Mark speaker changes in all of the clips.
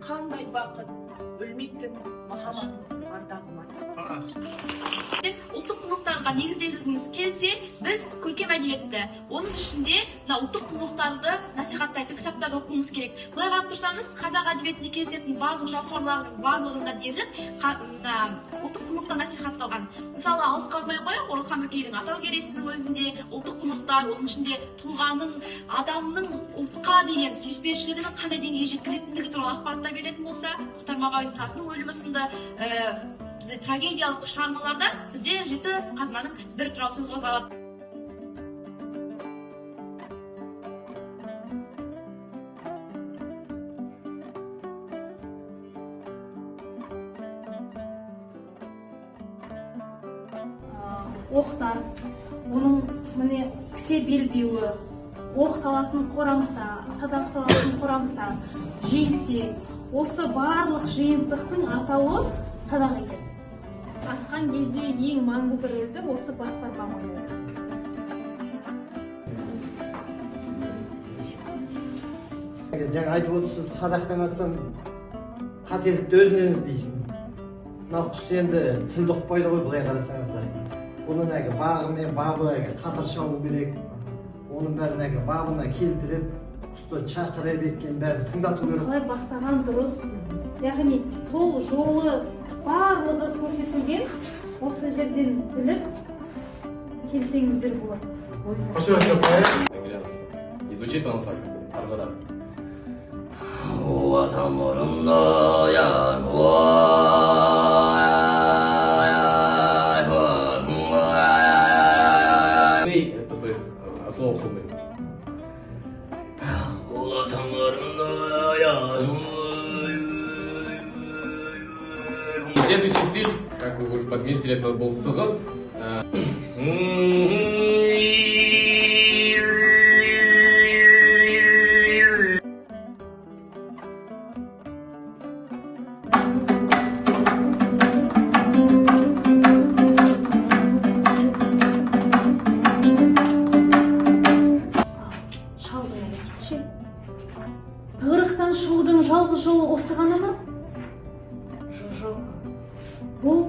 Speaker 1: қандай бақыт, өлмейтін махаббатымыз ардағыма.
Speaker 2: Ұлттық құндылықтарға негізделгіміз келсе, біз көркем әдебиетті, оның ішінде ұлттық құндылықтарды насихаттайтын кітаптарды оқуымыз керек. Былай қарап тұрсаңыз, қазақ әдебиетіне кездесетін барлық жауһарлардың барлығында дерлік ұлттық құндылықтар насихатталған. Мысалы, алыс қалмай қояйық, Оралхан Бөкейдің Атау Кересінің өзінде ұлттық құндылықтар, оның ішінде тұлғаның, адамның ұлтқа деген сүйіспеншілігінің қандай деңгейге жеткізетіндігі туралы ақпараттар беретін болса, Мұхтар Мағауин Тасының өлімі сынды бізде трагедиялық шығармаларда бізде жеті қазынаның бір туралы сөз қозғалады.
Speaker 3: Оқтар, оның міне кісе белбеуі, оқ салатын қорамса, садақ салатын қорамса, жеңсе, осы барлық жиынтықтың атауы садақ екен. Атқан кезде ең маңызды рөлді осы бас бармағы ойнайды.
Speaker 4: Жаңа айтып отырсыз, садақпен атсам қателікті өзінен іздейсің. Мынау құс енді тілді ұқпайды ғой, былай қарасаңыздар. Оның бағы мен бабы қатар шалу керек. Оның бәрін бабына келтіріп, құсты шақырып еткен бәрін тыңдату керек.
Speaker 3: Қалай бастаған дұрыс. Яғни сол жолы барлығы көрсетілген, осы жерден біліп келсеңіздер болады.
Speaker 5: И звучит оно так, Аргара. Это то есть слово худый. Следующий стиль, как вы уже подметили, это был сыгыт.
Speaker 3: Шалдың әрекетші. Тығырықтан шығудың жалғыз жолы осы ғана ма? Жоқ. Бұл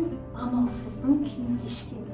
Speaker 3: амалсыздың кейін кешкен